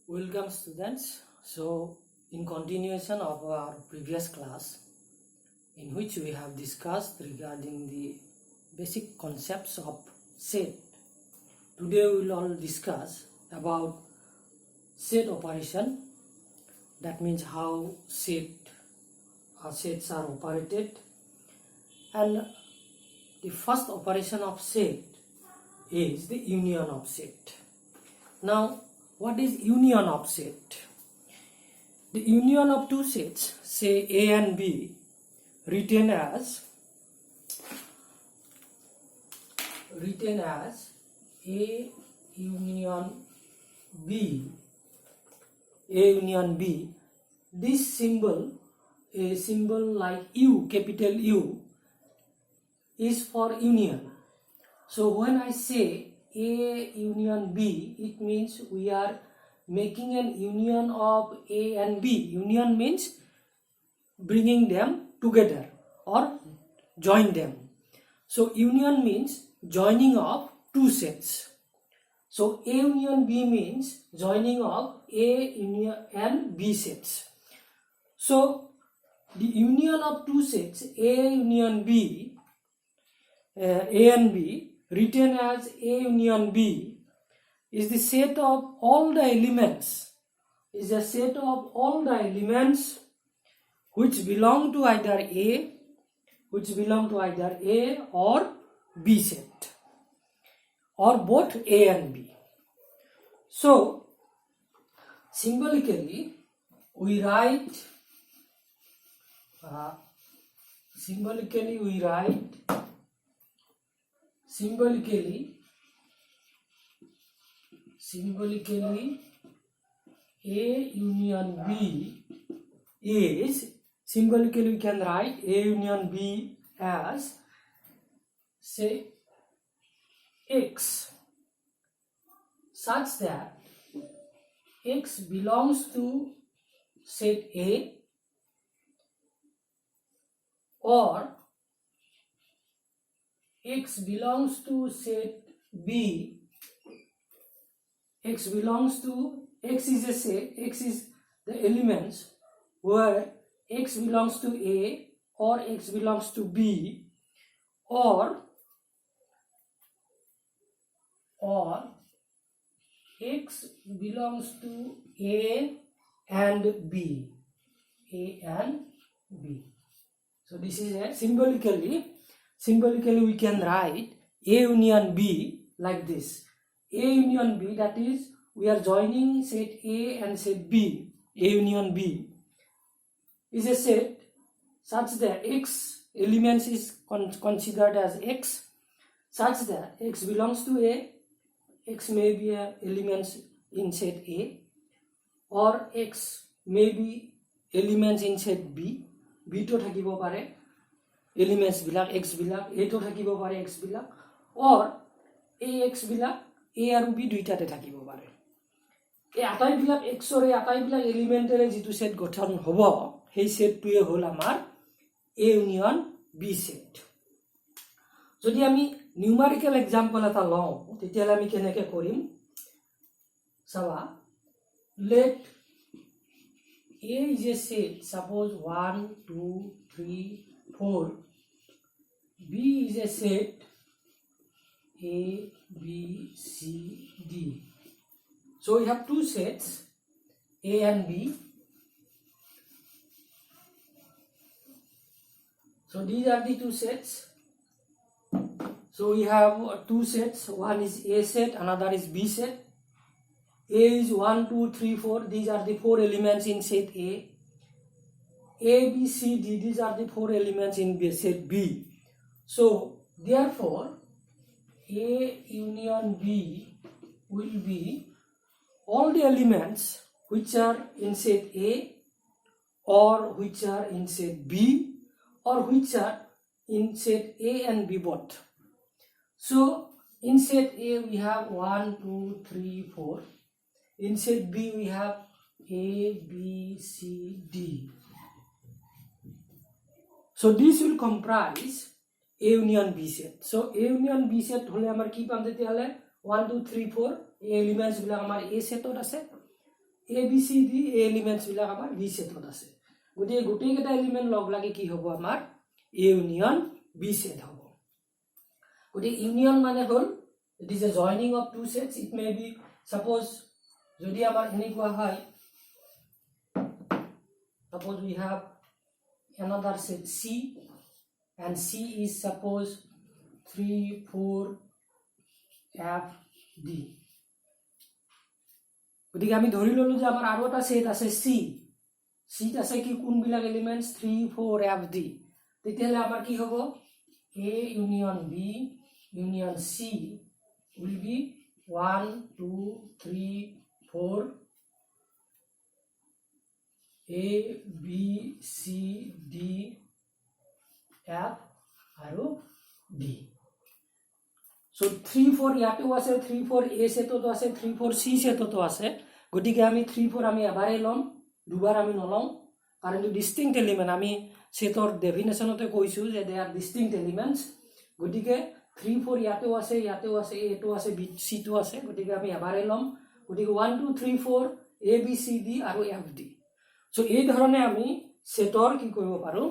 Welcome students. So in continuation of our previous class in which we have discussed regarding the basic concepts of set, today we will all discuss about set operation. That means how sets are operated, and the first operation of set is the union of set. Now what is union of set? The union of two sets, say A and B, written as A union B. This symbol, a symbol like U, capital U, is for union. So when I say A union B, it means we are making an union of A and B. Union means bringing them together or join them. So union means joining of two sets. So A union B means joining of A union and B sets. So the union of two sets, A union B, A and B, written as A union B, is the set of all the elements, which belong to either A or B set, or both A and B. So symbolically we write A union B is, symbolically we can write A union B as, say, X, such that X belongs to set A or X belongs to set B. X is a set, X is the elements where X belongs to A or X belongs to B, or X belongs to A and B. So this is a symbolically we can write A union B like this. A union B, that is, we are joining set A and set B. A union B is a set such that X elements is considered as X, such that X belongs to A. X may be elements in set A, or X may be elements in set B. B to thakibo pare elements bilak, X bilak, A to thakibo pare X bilak, or AX bilak A আৰু B দুইটাতে থাকিব পাৰে। এই আটাইবিলাক এক্সৰ আটাইবিলাক এলিমেণ্টেৰে যিটো set গঠন হ'ব, সেই সেটটোৱে হ'ল আমাৰ A ইউনিয়ন B সেট। যদি আমি নিউমাৰিকেল এক্সাম্পল এটা লওঁ, তেতিয়াহ'লে আমি কেনেকৈ কৰিম চাবা। Let A is a set, suppose 1 2 3 4. B is a set A, B, C, D. So we have two sets, A and B. So these are the two sets. So we have two sets. One is A set, another is B set. A is 1 2 3 4. These are the four elements in set A. A, B, C, D. These are the four elements in set B. So therefore A union B will be all the elements which are in set A, or which are in set B, or which are in set A and B both. So in set A we have 1 2 3 4. In set B we have A, B, C, D. So this will comprise A union B set. So A union B set হলে আমাৰ কি পাম তেতিয়াহলে 1 2 3 4 এই elements বিলাক আমাৰ A সেটত আছে। A B C D এই elements বিলাক আমাৰ B সেটত আছে গতিকে গোটেই কেইটা এলিমেন্ট লগ লাগি কি হ'ব আমাৰ A ইউনিয়ন B সেট হ'ব গতিকে ইউনিয়ন মানে হ'ল it is a joining of two sets it may be suppose যদি আমাৰ এনেকুৱা হয় suppose we have another set C and C is suppose 3 4 F D গতিকে আমি ধৰি ললো যে আমাৰ আৰু এটা সেট আছে C সেট আছে কি কোনবিলাক এলিমেন্টস 3 4 F D তেতিয়ালে আমাৰ কি হ'ব A union B union C will be 1 2 3 4 A B C D F আৰু D so 3 4 ইয়াতেও আছে 3 4 A সেটতো আছে 3 4 C সেটতো আছে গতিকে আমি 3 4 আমি এবাৰে লম দুবাৰ আমি নলম কাৰণ এই ডিস্টিংক্ট এলিমেন্ট আমি সেটৰ ডেফিনেশনতে কৈছো যে দে আর ডিস্টিংক্ট এলিমেন্টস গতিকে 3 4 ইয়াতেও আছে এটো আছে B C টো আছে গতিকে আমি এবাৰে লম গতিকে 1 2 3 4 A B C D আৰু F D so এই ধৰণে আমি সেটৰ কি কৰিব পাৰো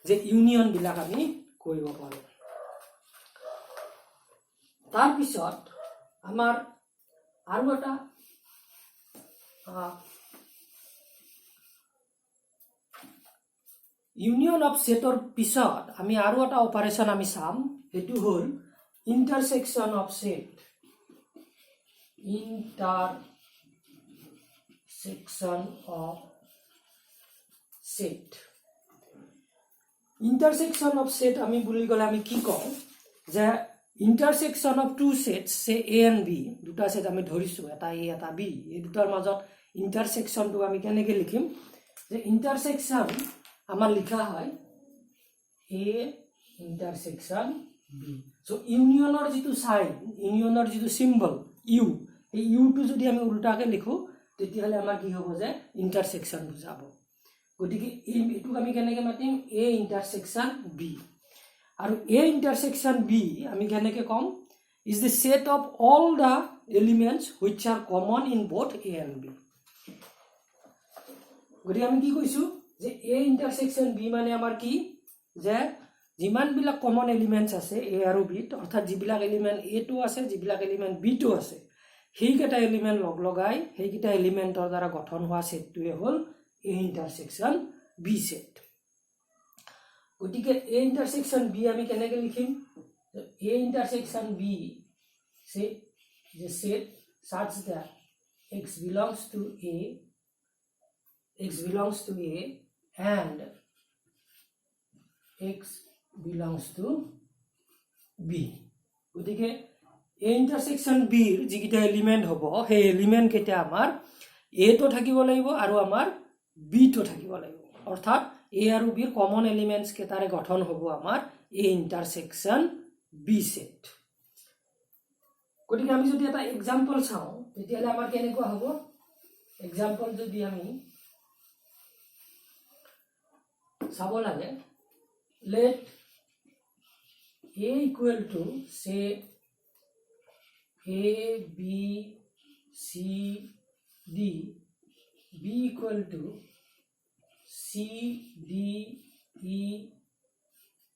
যে ইউনিয়ন বিলাক আমি কৰিব পাৰো তাৰ পিছত আমাৰ আৰু এটা ইউনিয়ন অফ সেটৰ পিছত আমি আৰু এটা অপাৰেশন আমি চাম এটো হল intersection of set intersection of set intersection of set আমি বুলি গলে আমি কি কম যে intersection of two sets say A and B দুটা সেট আমি ধৰিছো এটা A এটা B এই দুটাৰ মাজত ইন্টারসেকশনটো আমি কেনেকৈ লিখিম যে ইন্টারসেকশন আমাৰ লিখা হয় A ইন্টারসেকশন B সো ইউনিয়নৰ যেটো সাইন ইউনিয়নৰ যেটো সিম্বল U এই U টো যদি আমি উল্টাকে লিখো তেতিয়াহলে আমাৰ কি হ'ব যে ইন্টারসেকশন বুজাব গতিকে এটুক আমি কেনেকৈ মাতিম A ইন্টারসেকশন B আৰু A intersection B আমি কেনেকৈ কম is the set of all the elements which are common in both A and B গতিকে আমি কি কৈছো যে A intersection B মানে আমাৰ কি যে যিমান বিলাক কমন এলিমেন্টস আছে A আৰু B অৰ্থাৎ যিবিলাক এলিমেন্ট A টো আছে যিবিলাক এলিমেন্ট B টো আছে সেইকেইটা এলিমেন্ট লগ লগাই সেইকেইটা এলিমেন্টৰ দ্বাৰা গঠন হোৱা সেটটোৱে হ'ল A intersection B set গতিকে A intersection B আমি কেনেকৈ লিখিম A intersection B say the set such that x belongs to A and x belongs to B গতিকে A intersection B ৰ যিকেইটা এলিমেন্ট হ'ব সেই এলিমেন্ট কেইটা আমাৰ A তো থাকিব লাগিব আৰু আমাৰ B তো থাকিব লাগিব অৰ্থাৎ A আৰু B ৰ কমন এলিমেন্টস কেটাৰে গঠন হ'ব আমাৰ A intersection B set গতিকে আমি যদি এটা এক্সাম্পল চাওঁ তেতিয়ালে আমাৰ কেনেকুৱা হ'ব এক্সাম্পল যদি আমি চাব লাগে let A equal to say A B C D B equal to C D E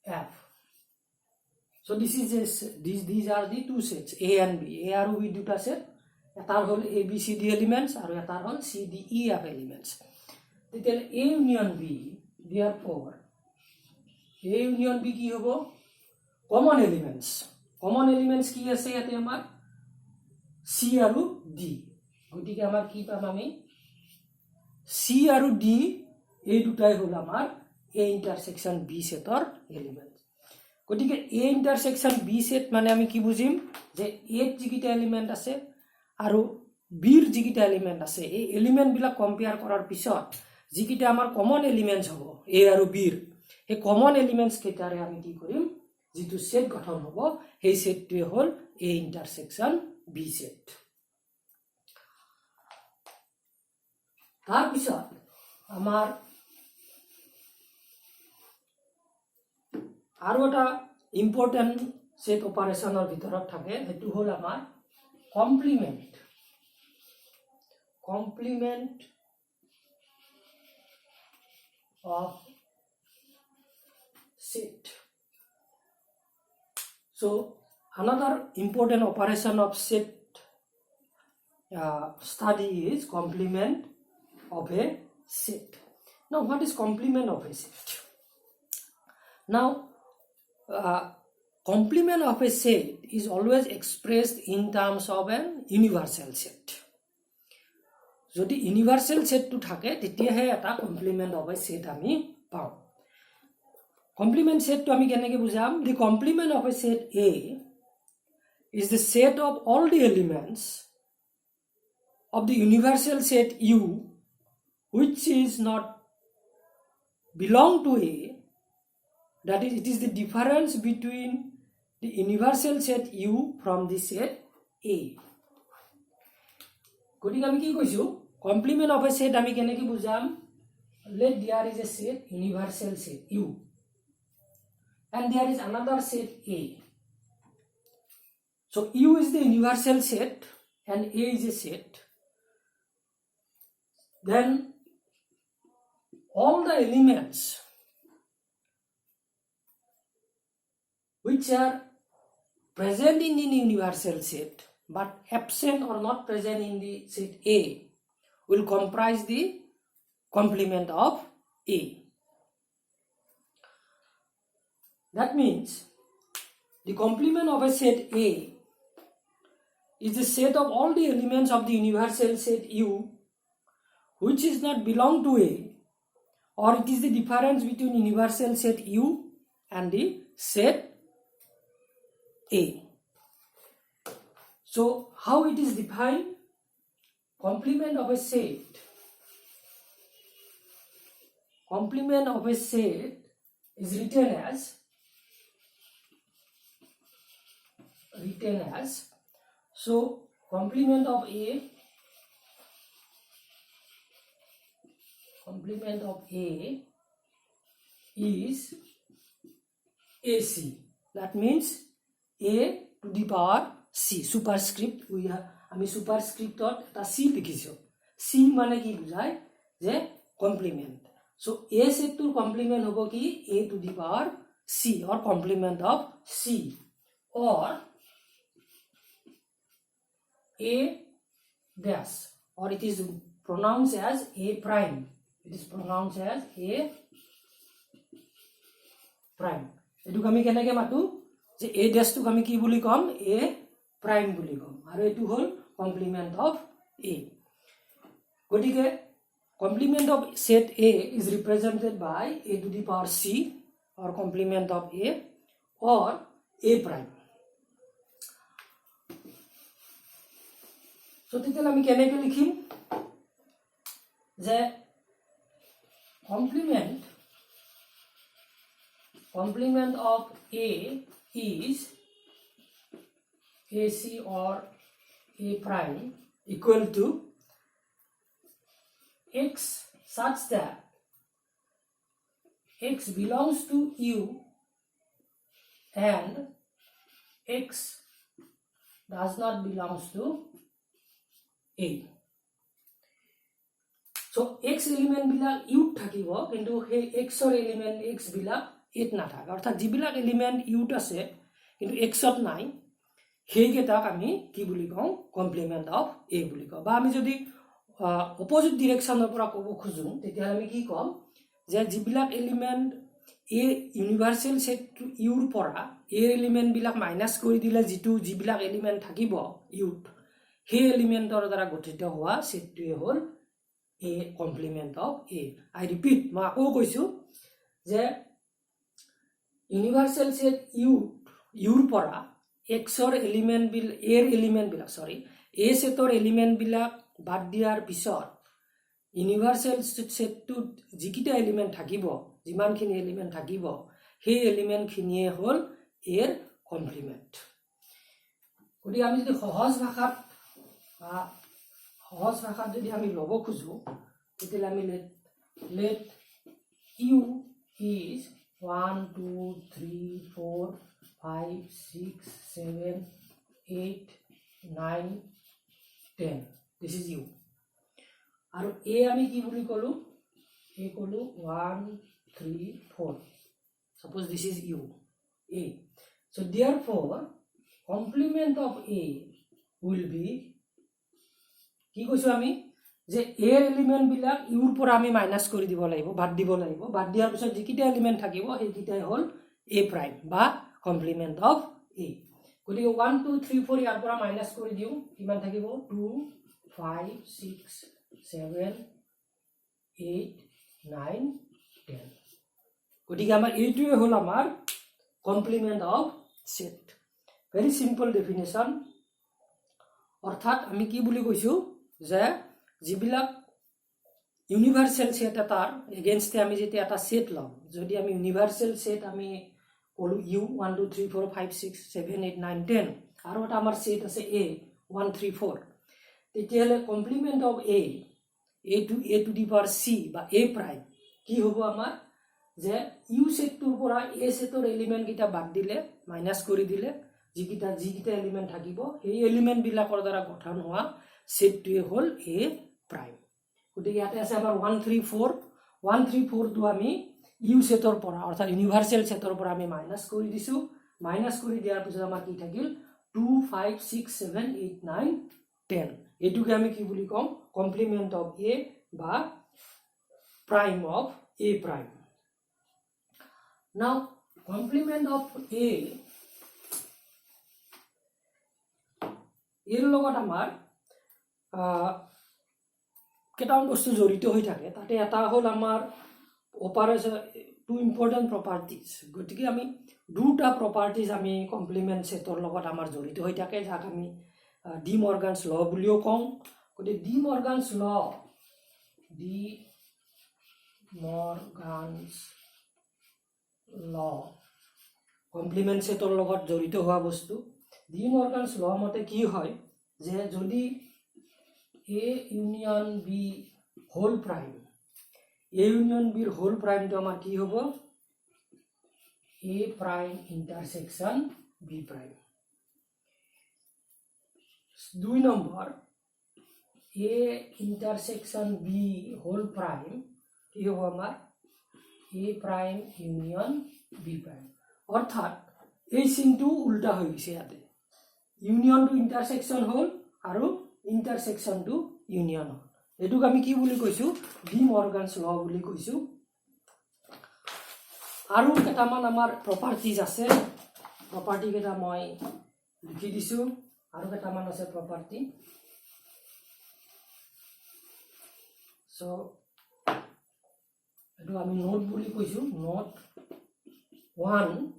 F so this is these are the two sets A and B A আৰু B দুটা সেট এটাৰ হ'ল A B C D elements আৰু এটাৰ হ'ল C D E F elements তেতিয়ালে A union B therefore A union B কি হ'ব common elements কি আছে ইয়াতে আমাৰ C আৰু D গতিকে আমাৰ কি পাম আমি C আৰু D এই দুটাই হল আমাৰ A intersection B সেটৰ এলিমেন্ট গতিকে A intersection B সেট মানে আমি কি বুজিম যে A ত যিকেইটা এলিমেন্ট আছে আৰু B ৰ যিকেইটা এলিমেন্ট আছে এই এলিমেন্ট বিলাক কম্পেয়াৰ কৰাৰ পিছত যিকেইটা আমাৰ কমন এলিমেন্টস হ'ব A আৰু B ৰ এই কমন এলিমেন্টস কেইটাৰে আমি কি কৰিম যেটো সেট গঠন হ'ব সেই সেটটোৱে হ'ল A intersection B সেট তাৰ পিছত আমাৰ আৰু এটা ইম্পৰ্টেন্ট সেট অপাৰেশনৰ ভিতৰত থাকে এটো হ'ল আমাৰ complement of set. So another important operation of set study is complement of a set. Now what is complement of a set? Now complement of a set is always expressed in terms of an universal set. যদি universal সেটটো থাকে তেতিয়াহে এটা complement of a set আমি পাওঁ complement সেটটো আমি কেনেকৈ বুজাম the complement of a set A is the set of all the elements of the universal set U which is not belong to A, that is it is the difference between the universal set U from the set A. গতিকে আমি কি কৈছো complement of a set আমি কেনেকৈ বুজাম let there is a set universal set U and there is another set A. So U is the universal set and A is a set. Then all the elements which are present in the universal set but absent or not present in the set A will comprise the complement of A. That means the complement of a set A is the set of all the elements of the universal set U which is not belong to A, or it is the difference between universal set U and the set A. So how it is defined? Complement of a set. Complement of a set is written as so complement of A is AC. That means A to the power C. Superscript we have আমি superscriptত এটা C লিখিছো C মানে কি বুঝায় যে complement. So A সেটটোৰ complement হ'ব কি A to the power C or complement of C or A dash, or it is pronounced as A prime. It is pronounced as A prime. এটুক আমি কেনেকৈ মাতো যে A dash-টোক আমি কি বুলি কম A prime বুলি কম আৰু এটু হল complement of A. গতিকে complement of set A is represented by A to the power C or complement of A or A prime. So তেতিয়াহ'লে আমি কেনেকৈ লিখিম যে complement of A is AC or A prime equal to X such that X belongs to U and X does not belongs to A. So X element bilak U থাকিব কিন্তু সেই X or element X bilak it নাথাকে অর্থাৎ যিবিলাক element U আছে কিন্তু X ত নাই সেইকেইটাক আমি কি বুলি কওঁ complement of A বুলি কওঁ বা আমি যদি opposite directionৰ পৰা ক'ব খুজো তেতিয়া আমি কি ক'ম যে যিবিলাক element A universal set U ৰ পৰা A element বিলাক মাইনাস কৰি দিলে যিবিলাক element থাকিব U সেই এলিমেন্টৰ দ্বাৰা গঠিত হোৱা সেটটোৱে হ'ল A complement of A. I repeat, মই আকৌ কৈছো যে ইউনিভার্সাল সেট ইউৰ পৰা X ৰ এলিমেন্ট বিল A ৰ এলিমেন্ট বিলাক A সেটৰ এলিমেন্ট বিলাক বাদ দিয়াৰ পিছত ইউনিভার্সাল সেটটো যিকিটা এলিমেন্ট থাকিব যিমানখিনি এলিমেন্ট থাকিব সেই এলিমেন্ট খিনিয়ে হ'ল A ৰ কমপ্লিমেন্ট গতিকে আমি যদি সহজ ভাষাত যদি আমি লব খুজো তেতিয়ালে আমি let U is 1 2 3 4 5 6 7 8 9 10 this is U আৰু A আমি কি বুলি কলো A kolu 1 3 4. Suppose this is U A. So therefore complement of A will be কি কৈছো আমি যে A এলিমেন্ট বিলাক ইউৰ পৰা আমি মাইনাস কৰি দিব লাগিব বাদ দিব লাগিব বাদ দিয়াৰ পিছত যিকিটা এলিমেন্ট থাকিব সেইকিটাই হল A প্ৰাইম বা কমপ্লিমেন্ট অফ A গতিকে 1 2 3 4 ইয়াৰ পৰা মাইনাস কৰি দিও কিমান থাকিব 2 5 6 7 8 9 10 গতিকে আমাৰ এইটোৱে হল আমাৰ complement of set very simple definition অর্থাৎ আমি কি বুলি কৈছো যে যিবিলাক ইউনিভার্সাল সেট এটাৰ এগেইনষ্টে আমি যেতি এটা সেট লম যদি আমি ইউনিভার্সাল সেট আমি কলো ইউ 1 2 3 4 5 6 7 8 9 10 আৰু এটা আমাৰ সেট আছে a 1 3 4 তেতিয়ালে complement of a to the power c বা a প্রাইম কি হ'ব আমাৰ যে ইউ সেটটোৰ পৰা a সেটৰ এলিমেন্ট কিটা বাদ দিলে মাইনাস কৰি দিলে যিকিটা এলিমেন্ট থাকিব এই এলিমেন্ট বিলাকৰ দ্বাৰা গঠন হোৱা সেটটোৱে হল a প্রাইম গতিকে ইয়াতে আছে আমাৰ 1 3 4 টো আমি ইউ সেটৰ পৰা অৰ্থাৎ ইউনিভার্সাল সেটৰ পৰা আমি মাইনাস কৰি দিছো মাইনাস কৰি দিয়াৰ পিছত আমাৰ কি থাকিল 2 5 6 7 8 9 10 এটুকে আমি কি বুলি কম কমপ্লিমেন্ট অফ a বা prime of a prime now complement of a এর লগত আমাৰ কেটামান বস্তু জড়িত হৈ থাকে তাতে এটা হল আমাৰ অপাৰেশন টু ইম্পৰ্টেন্ট প্ৰপাৰ্টিজ গতিকে আমি দুটা প্ৰপাৰ্টিজ আমি কমপ্লিমেন্ট সেটৰ লগত আমাৰ জড়িত হৈ থাকে যাক আমি ডি মৰ্গানছ ল বুলিও কওঁ গতিকে ডি মৰ্গানছ ল কমপ্লিমেন্ট সেটৰ লগত জড়িত হোৱা বস্তু ডি মৰ্গানছ ল মতে কি হয় যে যদি A union B whole prime A union B whole prime তো আমার কি হবো A prime intersection B prime 2 number A intersection B whole prime কি হবো আমার A prime union B prime অর্থাৎ এই চিনটো উল্টা হৈ গৈছে ইয়াতে ইউনিয়ন টু ইন্টারসেকশন হল আৰু ইন্টারসেকশন টু ইউনিয়ন এটুক আমি কি বুলি কৈছো ডি মৰ্গানছ ল বুলি কৈছো আৰু কেটামান আমাৰ প্ৰপাৰ্টিজ আছে প্ৰপাৰ্টি কেটা মই লিখি দিছো আৰু কেটামান আছে প্ৰপাৰ্টি সো এটো আমি নোট বুলি কৈছো note 1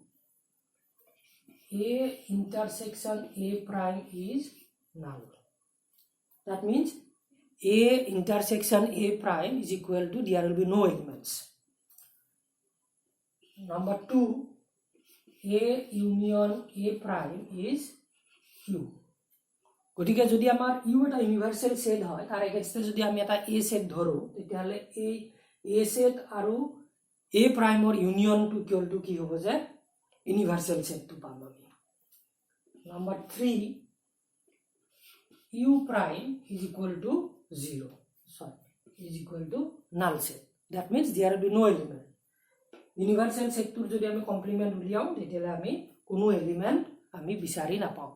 A intersection A prime is null. That means A intersection A prime is equal to there will be no elements. Number 2, A union A prime is U. গতিকে যদি আমাৰ you এটা universal set হয় তাৰ এগেইনষ্টে যদি আমি এটা A set ধৰো তেতিয়ালে এই A সেট আৰু A প্ৰাইমৰ ইউনিয়ন টু ইকুয়াল টু কি হ'ব যে ইউনিভার্সাল সেট টু পাম আমি Number 3, U prime is equal to 0. Sorry, is equal to null set. That means there will be no element. Universal set to jodi ami complement uliao tetele ami kono element ami bisari na pao.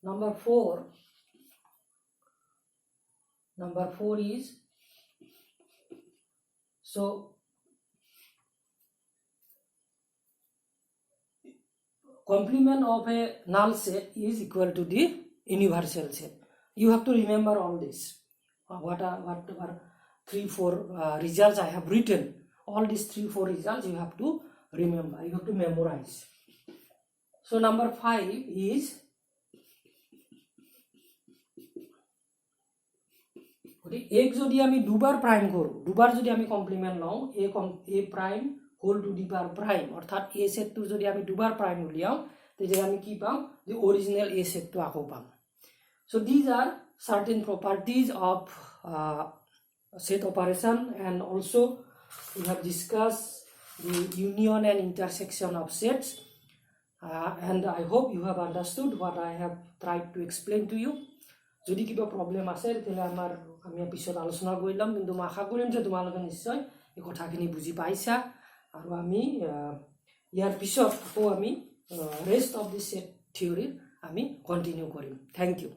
Number 4 is so complement of a null set is equal to the universal set. You have to remember all this. Whatever 3-4 results I have written, all these 3-4 results you have to remember. You have to memorize. So number 5 is एक যদি আমি দুবার prime করব দুবার যদি আমি complement লও a prime whole to the power prime অর্থাৎ a সেটটো যদি আমি দুবার প্রাইম উলিয়াও তেতিয়া আমি কি পাম যে অরিজিনাল a সেটটো আকৌ পাম so these are certain properties of set operation and also we have discussed the union and intersection of sets and I hope you have understood what I have tried to explain to you যদি কিবা problem আছে তেতিয়াহ'লে আমি পিছত আলোচনা কৰি ল'ম, কিন্তু মই আশা কৰিম যে তোমালোকে নিশ্চয় এই কথাখিনি বুজি পাইছা। আৰু আমি ইয়াৰ পিছত আকৌ আমি ৰেষ্ট অফ দিছ ছেট থিয়ৰী আমি কণ্টিনিউ কৰিম। Thank you.